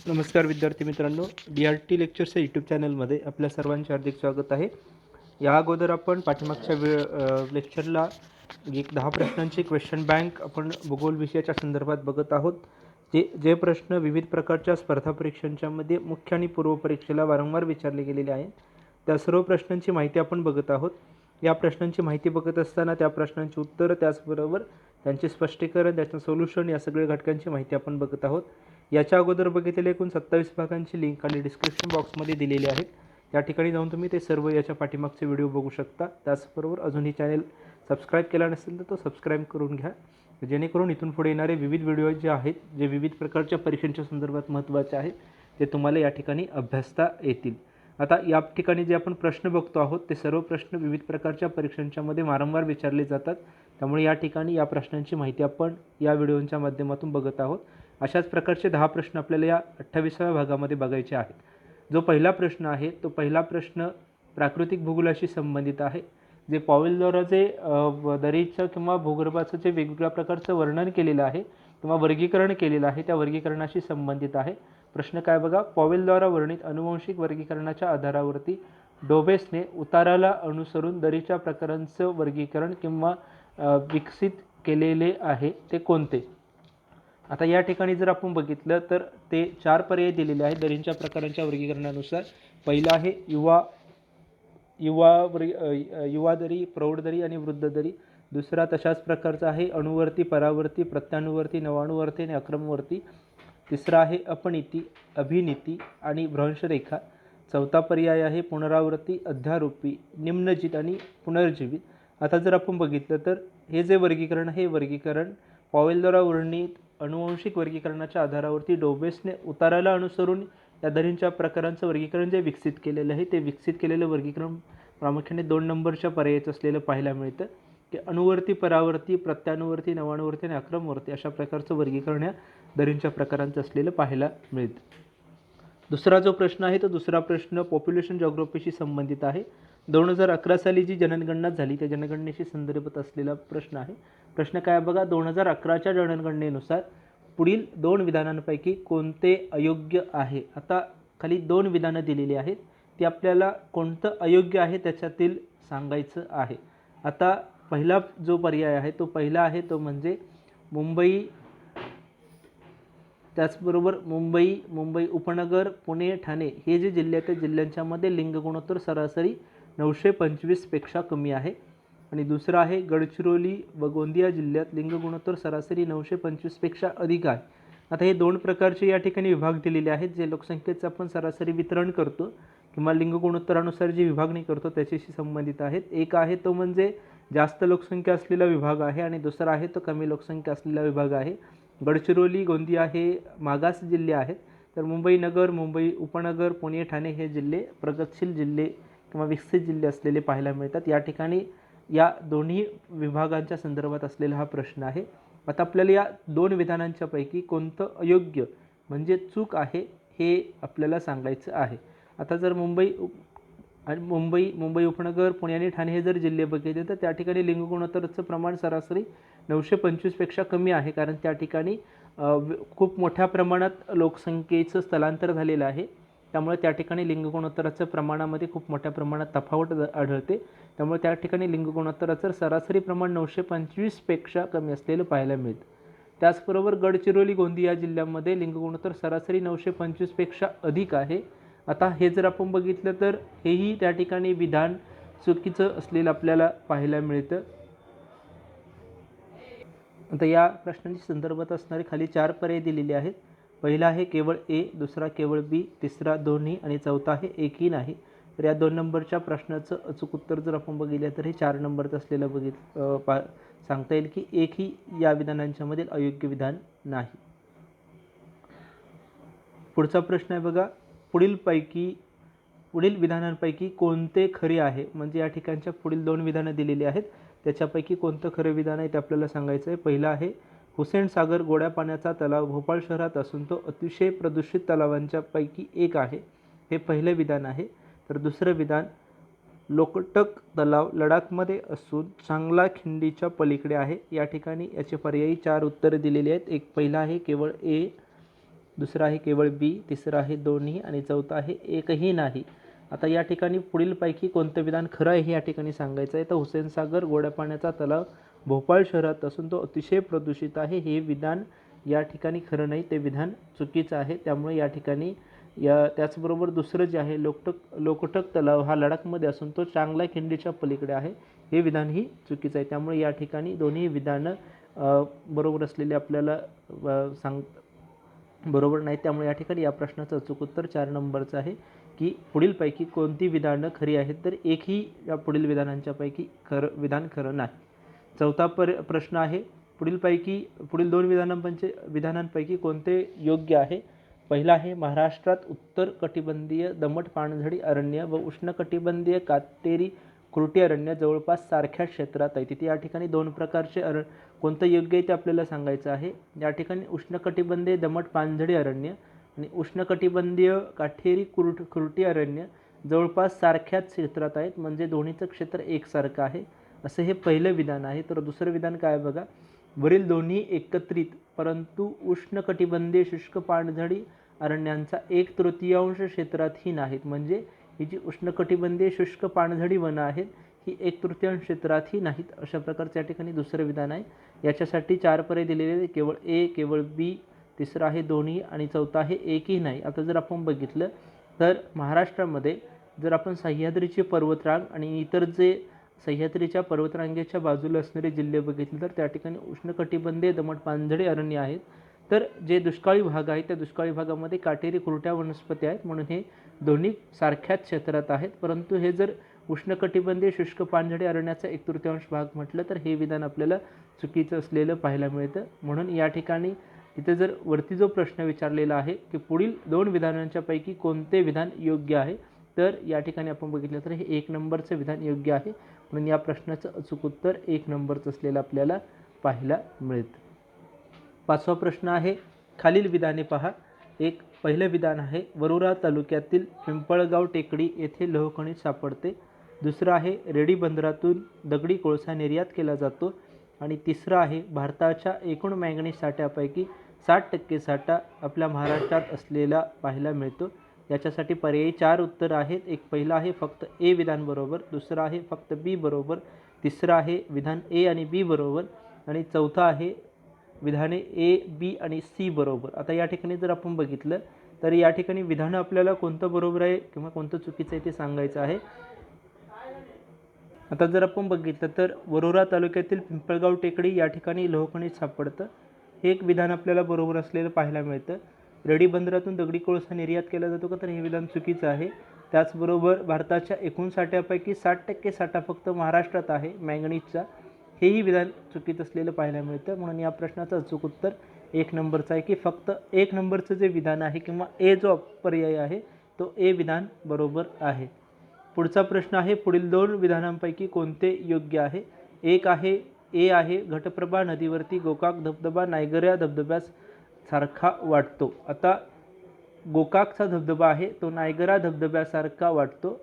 नमस्कार विद्यार्थी मित्रांनो, DRT लेक्चर्स या यूट्यूब चॅनलमध्ये आपल्या सर्वांचे हार्दिक स्वागत आहे. या अगोदर आपण पाठीमागच्या लेक्चरला एक 10 प्रश्नांची क्वेश्चन बँक आपण भूगोल विषयाच्या संदर्भात बघत आहोत. जे प्रश्न विविध प्रकारच्या स्पर्धा परीक्षांच्यामध्ये मुख्य आणि पूर्व परीक्षेला वारंवार विचारले गेलेले आहेत, त्या सर्व प्रश्नांची माहिती आपण बघत आहोत. या प्रश्नांची माहिती बघत असताना त्या प्रश्नांची उत्तरं, त्याचबरोबर त्यांचे स्पष्टीकरण, त्याचं सोल्युशन, या सगळ्या घटकांची माहिती आपण बघत आहोत. याच्या अगोदर बघितलेले एकूण 27 भागांची लिंक खाली डिस्क्रिप्शन बॉक्समध्ये दिलेली आहे. या ठिकाणी जाऊन तुम्ही ते सर्व याच्या पाठीमागचे व्हिडिओ बघू शकता. त्याचबरोबर अजूनही चॅनल सबस्क्राईब केला नसेल तर तो सबस्क्राईब करून घ्या, जेणेकरून इथून पुढे येणारे विविध व्हिडिओ जे आहेत, जे विविध प्रकारच्या परीक्षांच्या संदर्भात महत्त्वाचे आहेत, ते तुम्हाला या ठिकाणी अभ्यासता येतील. आता या ठिकाणी जे आपण प्रश्न बघतो आहोत ते सर्व प्रश्न विविध प्रकारच्या परीक्षांच्यामध्ये वारंवार विचारले जातात. त्यामुळे या ठिकाणी या प्रश्नांची माहिती आपण या व्हिडिओच्या माध्यमातून बघत आहोत. अशाच प्रकारचे 10 प्रश्न आपल्याला या 28व्या भागामध्ये बघायचे आहेत. जो पहिला प्रश्न आहे तो पहिला प्रश्न प्राकृतिक भूगोलाशी संबंधित आहे. जे पॉवेलद्वारा जे दरीचं किंवा भूगर्भाचं जे वेगवेगळ्या प्रकारचं वर्णन केलेलं आहे किंवा वर्गीकरण केलेलं आहे, त्या वर्गीकरणाशी संबंधित आहे. प्रश्न काय बघा, पॉवेलद्वारा वर्णित अनुवांशिक वर्गीकरणाच्या आधारावरती डोबेसने उताराला अनुसरून दरीच्या प्रकारांचं वर्गीकरण किंवा विकसित केलेले आहे ते कोणते? आता या ठिकाणी जर आपण बघितलं तर ते 4 पर्याय दिलेले आहेत दरींच्या प्रकारांच्या वर्गीकरणानुसार. पहिला आहे युवा दरी, प्रौढ दरी आणि वृद्ध दरी. दुसरा तशाच प्रकारचा आहे अणुवर्ती, परावर्ती, प्रत्यानुवर्ती, नवाणुवर्ती आणि अक्रमवर्ती. तिसरा आहे अपनीती, अभिनीती आणि भ्रंशरेखा. चौथा पर्याय आहे पुनरावृत्ती, अध्यारोपी, निम्नजित आणि पुनर्जीवित. आता जर आपण बघितलं तर हे जे वर्गीकरण आहे, वर्गीकरण पॉवेलद्वारा वर्णित अनुवांशिक वर्गीकरणाच्या आधारावरती डोबेसने उताराला अनुसरून या दरींच्या प्रकारांचं वर्गीकरण जे विकसित केलेलं आहे, ते विकसित केलेलं वर्गीकरण प्रामुख्याने 2 नंबरच्या पर्यायाचं असलेलं पाहायला मिळतं, की अणुवर्ती, परावर्ती, प्रत्यानुवर्ती, नवाणुवर्ती आणि अक्रमवर्ती अशा प्रकारचं वर्गीकरण या दरींच्या प्रकारांचं असलेलं पाहायला मिळतं. दुसरा जो प्रश्न आहे तो दुसरा प्रश्न पॉप्युलेशन जॉग्राफीशी संबंधित आहे. 2011 साली जी जनगणना झाली त्या जनगणनेशी संदर्भात असलेला प्रश्न आहे. प्रश्न काय बघा, 2011च्या जनगणनेनुसार पुढील 2 विधानांपैकी कोणते अयोग्य आहे? आता खाली 2 विधानं दिलेली आहेत, ती आपल्याला कोणतं अयोग्य आहे त्याच्यातील सांगायचं आहे. आता पहिला जो पर्याय आहे तो पहिला आहे तो म्हणजे मुंबई, त्याचबरोबर मुंबई उपनगर, पुणे, ठाणे हे जे जिल्हे आहेत, जिल्ह्यांच्यामध्ये लिंग गुणोत्तर सरासरी 925 पेक्षा कमी आहे. आणि दुसरं आहे गडचिरोली व गोंदिया जिल्ह्यात लिंग गुणोत्तर सरासरी 925 पेक्षा अधिक आहे. आता हे 2 प्रकारचे या ठिकाणी विभाग दिलेले आहेत, जे लोकसंख्येचं आपण सरासरी वितरण करतो किंवा लिंग गुणोत्तरानुसार जी विभागणी करतो त्याच्याशी संबंधित आहेत. एक आहे तो म्हणजे जास्त लोकसंख्या असलेला विभाग आहे आणि दुसरा आहे तो कमी लोकसंख्या असलेला विभाग आहे. गडचिरोली, गोंदिया हे मागास जिल्हे आहेत, तर मुंबई नगर, मुंबई उपनगर, पुणे, ठाणे हे जिल्हे प्रगतशील जिल्हे किंवा विकसित जिल्हे असलेले पाहायला मिळतात. या ठिकाणी या दोन्ही विभागांच्या संदर्भात असलेला हा प्रश्न आहे. आता आपल्याला या 2 विधानांच्या पैकी कोणतं अयोग्य म्हणजे चूक आहे हे आपल्याला सांगायचं आहे. आता जर मुंबई उपनगर, पुणे आणि ठाणे हे जर जिल्हे बघितले तर त्या ठिकाणी लिंग गुणोत्तराचं प्रमाण सरासरी 925 पेक्षा कमी आहे, कारण त्या ठिकाणी खूप मोठ्या प्रमाणात लोकसंख्येचं स्थलांतर झालेलं आहे. त्यामुळे त्या ठिकाणी लिंग गुणोत्तराच्या प्रमाणामध्ये खूप मोठ्या प्रमाणात तफावत आढळते. त्यामुळे त्या ठिकाणी लिंग गुणोत्तराचं सरासरी प्रमाण 925 पेक्षा कमी असलेलं पाहायला मिळतं. त्याचबरोबर गडचिरोली, गोंदिया जिल्ह्यामध्ये लिंग गुणोत्तर सरासरी 925 पेक्षा अधिक आहे. आता हे जर आपण बघितलं तर हेही त्या ठिकाणी विधान चुकीचं असलेलं आपल्याला पाहायला मिळतं. आता या प्रश्नांच्या संदर्भात असणारे खाली 4 पर्याय दिलेले आहेत. पहिला आहे केवळ ए, दुसरा केवळ बी, तिसरा दोन्ही आणि चौथा आहे एकही नाही. तर या 2 नंबरच्या प्रश्नाचं अचूक उत्तर जर आपण बघितलं तर हे 4 नंबरचं असलेलं सांगता येईल की एकही या विधानांच्यामधील अयोग्य विधान नाही. पुढचा प्रश्न आहे बघा, पुढील विधानांपैकी कोणते खरे आहे? म्हणजे या ठिकाणच्या पुढील 2 विधानं दिलेली आहेत, त्याच्यापैकी कोणतं खरं विधान आहे ते आपल्याला सांगायचं आहे. पहिलं आहे हुसेन सागर गोड्या पाण्याचा तलाव भोपाळ शहरात असून तो अतिशय प्रदूषित तलावांच्या पैकी एक आहे, हे पहिलं विधान आहे. तर दुसरं विधान लोकटक तलाव लडाखमध्ये असून चांगला खिंडीच्या पलीकडे आहे. या ठिकाणी याचे पर्यायी 4 उत्तरे दिलेली आहेत. एक पहिला आहे केवळ ए, दुसरा आहे केवळ बी, तिसरा आहे दोन्ही आणि चौथा आहे एकही नाही. आता या ठिकाणी पुढीलपैकी कोणतं विधान खरं आहे हे या ठिकाणी सांगायचं आहे. तर हुसेन सागर गोड्या पाण्याचा तलाव भोपाळ शहरात असून तो अतिशय प्रदूषित आहे, हे विधान या ठिकाणी खरं नाही, ते विधान चुकीचं आहे. त्यामुळे या ठिकाणी त्याचबरोबर दुसरं जे आहे लोकटक तलाव हा लडाखमध्ये असून तो चांगला खिंडीच्या पलीकडे आहे, हे विधानही चुकीचं आहे. त्यामुळे या ठिकाणी दोन्ही विधानं बरोबर असलेले आपल्याला बरोबर नाही. त्यामुळे या ठिकाणी या प्रश्नाचं अचूक उत्तर 4 नंबरचं आहे की पुढीलपैकी कोणती विधानं खरी आहेत. तर एकही या पुढील विधानांच्यापैकी विधान खरं नाही. चौथा प्रश्न आहे पुढील 2 विधानांपैकी कोणते योग्य आहे. पहिला आहे महाराष्ट्रात उत्तर कटिबंधीय दमट पानझडी अरण्य व उष्णकटिबंधीय काटेरी खुरटी अरण्य जवळपास सारख्या क्षेत्रात आहे. तिथे या ठिकाणी 2 प्रकारचे कोणतं योग्य आहे ते आपल्याला सांगायचं आहे. या ठिकाणी उष्णकटिबंधीय दमट पानझडी अरण्य आणि उष्णकटिबंधीय काटेरी खुरटी अरण्य जवळपास सारख्याच क्षेत्रात आहेत, म्हणजे दोन्हीचं क्षेत्र एकसारखं आहे, असं हे पहिलं विधान आहे. तर दुसरं विधान काय बघा, वरील दोन्ही एकत्रित परंतु उष्णकटिबंधीय शुष्क पानझडी अरण्यांचा 1/3 क्षेत्रातही नाहीत. म्हणजे ही जी उष्णकटिबंधीय शुष्क पानझडी वनं आहेत ही 1/3 क्षेत्रातही नाहीत, अशा प्रकारचं या ठिकाणी दुसरं विधान आहे. याच्यासाठी 4 पर्याय दिलेले, केवळ ए, केवळ बी, तिसरं आहे दोन्ही आणि चौथा आहे एकही नाही. आता जर आपण बघितलं तर महाराष्ट्रामध्ये जर आपण सह्याद्रीची पर्वतरांग आणि इतर जे सह्याद्रीच्या पर्वतरांगेच्या बाजूला असणारे जिल्हे बघितले तर त्या ठिकाणी उष्णकटिबंधीय दमट पानझडी अरण्य आहेत. तर जे दुष्काळी भाग आहे त्या दुष्काळी भागामध्ये काटेरी खुरट्या वनस्पती आहेत, म्हणून हे दोन्ही सारख्याच क्षेत्रात आहेत. परंतु हे जर उष्णकटिबंधीय शुष्क पानझडी अरण्याचा 1/3 भाग म्हटलं तर हे विधान आपल्याला चुकीचं असलेलं पाहायला मिळतं. म्हणून या ठिकाणी इथे जर वरती जो प्रश्न विचारलेला आहे की पुढील 2 विधानांच्या पैकी कोणते विधान योग्य आहे, तर या ठिकाणी आपण बघितलं तर हे 1 नंबरचं विधान योग्य आहे. म्हणून या प्रश्नाचं अचूक उत्तर 1 नंबरचं असलेलं आपल्याला पाहायला मिळतं. 5वा प्रश्न आहे, खालील विधाने पहा. पहिलं विधान आहे वरोरा तालुक्यातील पिंपळगाव टेकडी येथे लोहखनिज सापडते. दुसरं आहे रेडी बंदरातून दगडी कोळसा निर्यात केला जातो. आणि तिसरं आहे भारताच्या एकूण मॅंगनीज साठ्यापैकी 60% साठा आपल्या महाराष्ट्रात असलेला पाहायला मिळतो. याच्यासाठी पर्यायी 4 उत्तर आहेत. पहिलं आहे फक्त ए विधान बरोबर, दुसरं आहे फक्त बी बरोबर, तिसरं आहे विधान ए आणि बी बरोबर आणि चौथा आहे विधाने ए, बी आणि सी बरोबर. आता या ठिकाणी जर आपण बघितलं तर या ठिकाणी विधानं आपल्याला कोणतं बरोबर आहे किंवा कोणतं चुकीचं आहे ते सांगायचं आहे. आता जर आपण बघितलं तर वरोरा तालुक्यातील पिंपळगाव टेकडी या ठिकाणी लोहखनिज सापडतं, हे एक विधान आपल्याला बरोबर असलेलं पाहायला मिळतं. रेडी बंदरातून दगडी कोळसा निर्यात केला जातो का, तर हे विधान चुकीचं आहे. त्याचबरोबर भारताच्या एकूण साठ्यापैकी 60% साठा फक्त महाराष्ट्रात आहे मॅंगनीजचा, हेही विधान चुकीचं असलेलं पाहायला मिळतं. म्हणून या प्रश्नाचं अचूक उत्तर 1 नंबरचं आहे की फक्त 1 नंबरचं जे विधान आहे किंवा ए जो पर्याय आहे तो ए विधान बरोबर आहे. पुढचा प्रश्न आहे पुढील 2 विधानांपैकी कोणते योग्य आहे. ए आहे घटप्रभा नदीवरती गोकाक धबधबा नायगरा धबधब्यास सारखा वाटतो. आता गोकाकचा धबधबा आहे तो नायगरा धबधब्यासारखा वाटतो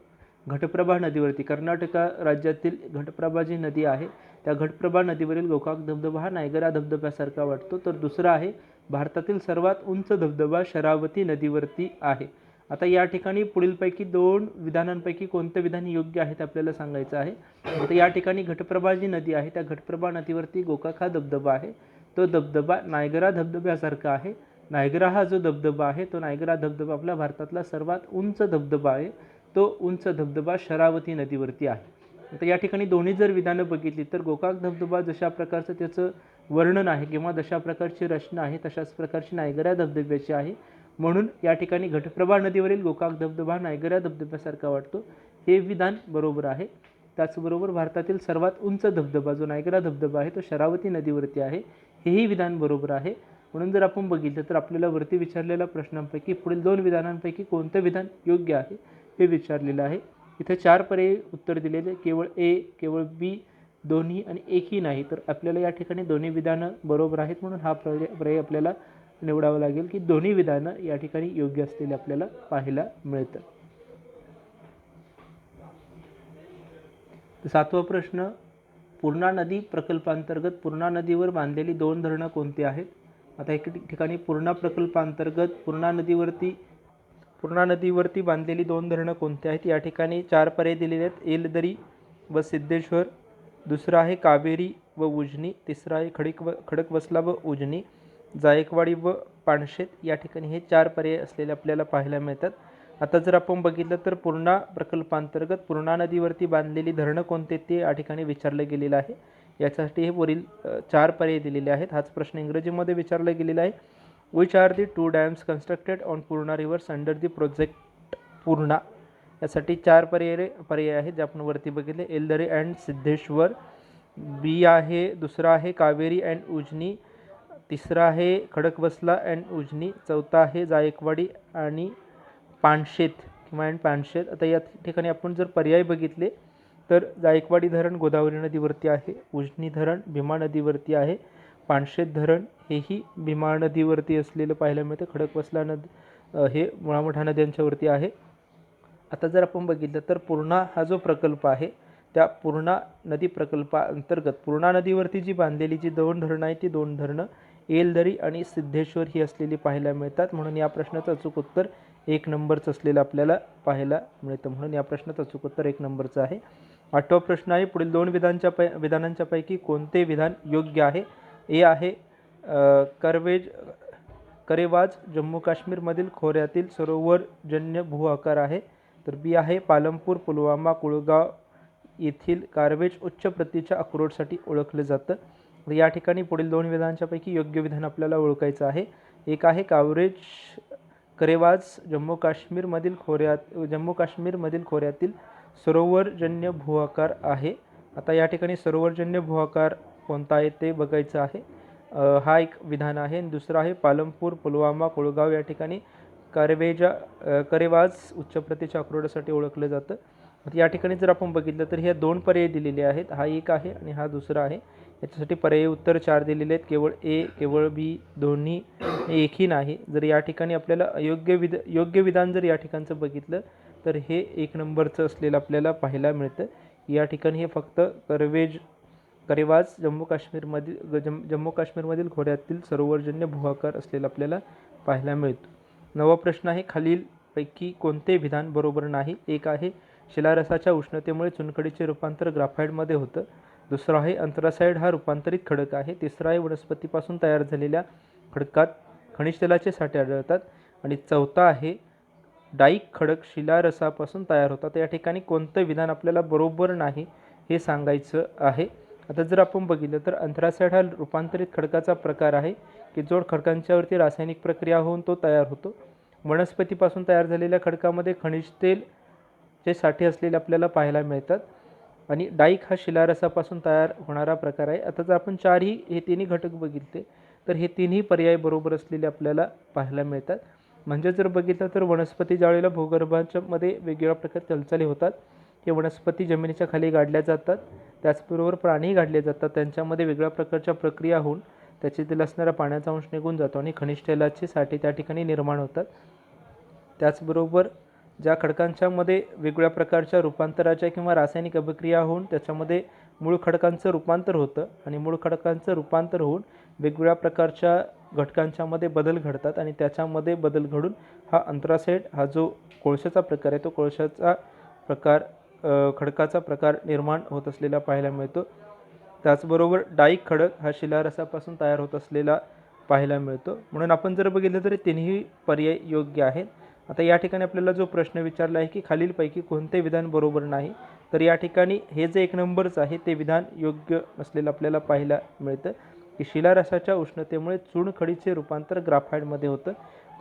घटप्रभा नदीवरती. कर्नाटक राज्यातील घटप्रभा जी नदी आहे त्या घटप्रभा नदीवरील गोकाक धबधबा हा नायगरा धबधब्यासारखा वाटतो. तर दुसरा आहे भारतातील सर्वात उंच धबधबा शरावती नदीवरती आहे. आता या ठिकाणी पुढीलपैकी 2 विधानांपैकी कोणतं विधान योग्य आहे ते आपल्याला सांगायचं आहे. आता या ठिकाणी घटप्रभा जी नदी आहे त्या घटप्रभा नदीवरती गोकाक हा धबधबा आहे, तो धबधबा नायगरा धबधब्यासारखा आहे. नायगरा हा जो धबधबा आहे तो नायगरा धबधबा आपला भारतातला सर्वात उंच धबधबा आहे, तो उंच धबधबा शरावती नदीवरती आहे. आता या ठिकाणी दोन्ही जर विधानं बघितली तर गोकाक धबधबा जशा प्रकारचं त्याचं वर्णन आहे किंवा जशा प्रकारची रचना आहे तशाच प्रकारची नायगरा धबधब्याची आहे. म्हणून या ठिकाणी घटप्रभा नदीवरील गोकाक धबधबा नायगरा धबधब्यासारखा वाटतो, हे विधान बरोबर आहे. त्याचबरोबर भारतातील सर्वात उंच धबधबा जो नायगरा धबधबा आहे तो शरावती नदीवरती आहे, हेही विधान बरोबर आहे. म्हणून जर आपण बघितलं तर आपल्याला वरती विचारलेल्या प्रश्नांपैकी पुढील 2 विधानांपैकी कोणतं विधान योग्य आहे हे विचारलेलं आहे. इथे 4 पर्याय उत्तर दिलेले, केवळ ए, केवळ बी, दोन्ही आणि एकही नाही. तर आपल्याला या ठिकाणी दोन्ही विधानं बरोबर आहेत, म्हणून हा पर्याय आपल्याला निवडावं लागेल की दोन्ही विधानं या ठिकाणी योग्य असलेले आपल्याला पाहायला मिळतं. 7वा प्रश्न, पूर्णा नदी प्रकल्पांतर्गत पूर्णा नदीवर बांधलेली 2 धरणं कोणती आहेत. आता एक ठिकाणी पूर्णा प्रकल्पांतर्गत पूर्णा नदीवरती बांधलेली 2 धरणं कोणती आहेत? या ठिकाणी 4 पर्याय दिलेले आहेत. येलदरी व सिद्धेश्वर, दुसरा आहे कावेरी व उजनी, तिसरा आहे खडकवासला व उजनी, जायकवाडी व पानशेत. या ठिकाणी हे 4 पर्याय असलेले आपल्याला पाहायला मिळतात. आता जर आपण बघितलं तर पूर्णा प्रकल्पांतर्गत पूर्णा नदीवरती बांधलेली धरणं कोणते ते या ठिकाणी विचारलं गेलेलं आहे. याच्यासाठी हे वरील 4 पर्याय दिलेले आहेत. हाच प्रश्न इंग्रजीमध्ये विचारला गेलेला आहे. Which are the 2 dams constructed on Purna reverse under the project Purna. यासाठी 4 पर्याय आहेत जे आपण वरती बघितले. येलदरी अँड सिद्धेश्वर, बी आहे, दुसरा आहे कावेरी अँड उजनी, तिसरा आहे खडकवासला अँड उजनी, चौथा आहे जायकवाडी आणि पानशेत किंवा अँड पानशेत. आता या ठिकाणी आपण जर पर्याय बघितले तर जायकवाडी धरण गोदावरी नदीवरती आहे, उजनी धरण भीमा नदीवरती आहे, पानशेत धरण हेही भीमा नदीवरती असलेलं पाहायला मिळतं, खडकवासला हे मुळामठा नद्यांच्यावरती आहे. आता जर आपण बघितलं तर पूर्णा हा जो प्रकल्प आहे त्या पूर्णा नदी प्रकल्पाअंतर्गत पूर्णा नदीवरती जी बांधलेली जी 2 धरणं आहेत ती 2 धरणं येलदरी आणि सिद्धेश्वर ही असलेली पाहायला मिळतात. म्हणून या प्रश्नाचं अचूक उत्तर 1 नंबरचं असलेलं आपल्याला पाहायला मिळतं. म्हणून या प्रश्नाचं अचूक उत्तर 1 नंबरचं आहे. 8वा प्रश्न आहे, पुढील 2 विधानांच्या पैकी कोणते विधान योग्य आहे? ए आहे करेवाज जम्मू काश्मीरमधील खोऱ्यातील सरोवरजन्य भूआकार आहे. तर बी आहे पालमपूर पुलवामा कुळगाव येथील कारवेज उच्च प्रतीच्या अक्रोडसाठी ओळखले जातं. या ठिकाणी पुढील 2 विधानांच्या पैकी योग्य विधान आपल्याला ओळखायचं आहे. एक आहे करेवाज जम्मू काश्मीरमधील खोऱ्यातील सरोवरजन्य भूआकार आहे. आता या ठिकाणी सरोवरजन्य भूआकार कोणता आहे ते बघायचं आहे. हा एक विधान आहे. दुसरा आहे पालमपूर पुलवामा कुळगाव या ठिकाणी करेवाज उच्च प्रतीच्या अक्रोडासाठी ओळखलं जातं. या ठिकाणी जर आपण बघितलं तर ह्या 2 पर्याय दिलेले आहेत. हा एक आहे आणि हा दुसरा आहे. याच्यासाठी पर्यायी उत्तर 4 दिलेले आहेत. केवळ ए, केवळ बी, दोन्ही एकही नाही. जर या ठिकाणी आपल्याला योग्य विधान जर या ठिकाणचं बघितलं तर हे 1 नंबरचं असलेलं आपल्याला पाहायला मिळतं. या ठिकाणी हे फक्त करेवाज जम्मू काश्मीरमधील खोऱ्यातील सरोवरजन्य भूआकार असलेला आपल्याला पाहायला मिळतो. 9वा प्रश्न आहे, खालीलपैकी कोणते विधान बरोबर नाही? एक आहे शिलारसाच्या उष्णतेमुळे चुनखडीचे रूपांतर ग्राफाईटमध्ये होतं. दुसरा आहे अंथ्रासाइड हा रूपांतरित खडक आहे. तिसरा आहे वनस्पतीपासून तयार झालेल्या खडकात खनिज तेलाचे साठे आढळतात. आणि चौथा आहे डाईक खडक शिलारसापासून तयार होतात. या ठिकाणी कोणतं विधान आपल्याला बरोबर नाही हे सांगायचं आहे. आता जर आपण बघितलं तर अंथ्रासाइड हा रूपांतरित खडकाचा प्रकार आहे की जो खडकांच्यावरती रासायनिक प्रक्रिया होऊन तो तयार होतो. वनस्पतीपासून तयार झालेल्या खडकामध्ये खनिज तेलचे साठे असलेले आपल्याला पाहायला मिळतात. आणि डाईक हा शिलारसापासून तयार होणारा प्रकार आहे. आता जर आपण हे तिन्ही घटक बघितले तर हे तिन्ही पर्याय बरोबर असलेले आपल्याला पाहायला मिळतात. म्हणजे जर बघितलं तर वनस्पती ज्यावेळेला भूगर्भाच्या मध्ये वेगवेगळ्या प्रकारच्या हालचाली होतात हे वनस्पती जमिनीच्या खाली गाडल्या जातात. त्याचबरोबर प्राणीही गाडले जातात. त्यांच्यामध्ये वेगळ्या प्रकारच्या प्रक्रिया होऊन त्याच्यातील असणारा पाण्याचा अंश निघून जातो आणि खनिज तेलाचे साठे त्या ठिकाणी निर्माण होतात. त्याचबरोबर ज्या खडकांच्यामध्ये वेगवेगळ्या प्रकारच्या रूपांतराच्या किंवा रासायनिक अभिक्रिया होऊन त्याच्यामध्ये मूळ खडकांचं रूपांतर होतं आणि मूळ खडकांचं रूपांतर होऊन वेगवेगळ्या प्रकारच्या घटकांच्यामध्ये बदल घडतात आणि त्याच्यामध्ये बदल घडून हा अंथ्रासाइड हा जो कोळशाचा प्रकार आहे तो कोळशाचा प्रकार खडकाचा प्रकार निर्माण होत असलेला पाहायला मिळतो. त्याचबरोबर डाईक खडक हा शिलारसापासून तयार होत असलेला पाहायला मिळतो. म्हणून आपण जर बघितलं तर तिन्ही पर्याय योग्य आहेत. आता या ठिकाणी आपल्याला जो प्रश्न विचारला आहे की खालीलपैकी कोणते विधान बरोबर नाही, तर या ठिकाणी हे जे 1 नंबरचं आहे ते विधान योग्य असलेलं आपल्याला पाहायला मिळतं की शिलारसाच्या उष्णतेमुळे चुनखडीचे रूपांतर ग्राफाईटमध्ये होतं.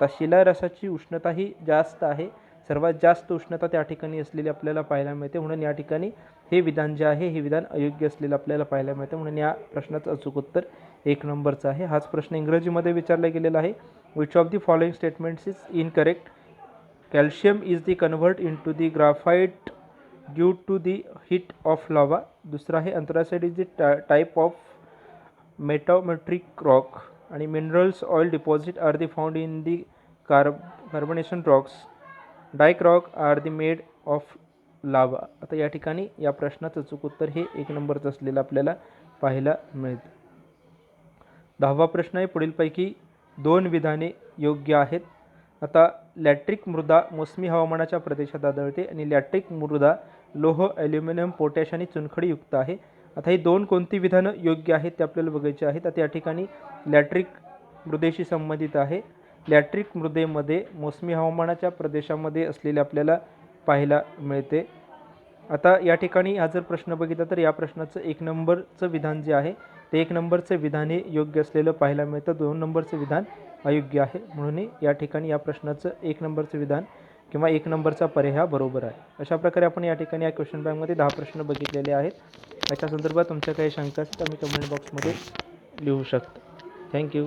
तर शिलारसाची उष्णता ही जास्त आहे, सर्वात जास्त उष्णता त्या ठिकाणी असलेली आपल्याला पाहायला मिळते. म्हणून या ठिकाणी हे विधान जे आहे हे विधान अयोग्य असलेलं आपल्याला पाहायला मिळतं. म्हणून या प्रश्नाचं अचूक उत्तर 1 नंबरचं आहे. हाच प्रश्न इंग्रजीमध्ये विचारला गेलेला आहे. Which of the following statements is incorrect? Calcium is the convert into the graphite due to the heat of lava. दूसरा है anthracite is the type of metamorphic rock आणि minerals oil deposit are the found in the carbonation rocks. Dike rock are the made of lava. आता या ठिकाणी या प्रश्नाचं अचूक उत्तर हे 1 नंबरचं असलेलं आपल्याला पाहायला मिळतं. 10वा प्रश्न आहे, पुढीलपैकी 2 विधाने योग्य आहेत. आता लॅट्रिक मृदा मोसमी हवामानाच्या प्रदेशात आढळते आणि लॅट्रिक मृदा लोह, ॲल्युमिनियम, पोटॅश आणि चुनखडीयुक्त आहे. आता ही 2 कोणती विधानं योग्य आहेत ते आपल्याला बघायचे आहेत. आता या ठिकाणी लॅट्रिक मृदेशी संबंधित आहे. लॅट्रिक मृदेमध्ये मोसमी हवामानाच्या प्रदेशामध्ये असलेले आपल्याला पाहायला मिळते. आता या ठिकाणी हा जर प्रश्न बघितला तर या प्रश्नाचं 1 नंबरचं विधान जे आहे ते 1 नंबरचं विधान हे योग्य असलेलं पाहायला मिळतं. 2 नंबरचं विधान अयोग्य आहे. म्हणून या ठिकाणी या प्रश्नाचं 1 नंबरचं विधान किंवा 1 नंबरचा पर्याय हा बरोबर आहे. अशा प्रकारे आपण या ठिकाणी या क्वेश्चन बँकमध्ये 10 प्रश्न बघितलेले आहेत. याच्या संदर्भात तुमच्या काही शंका असतील तर तुम्ही कमेंट बॉक्समध्ये लिहू शकता. थँक्यू.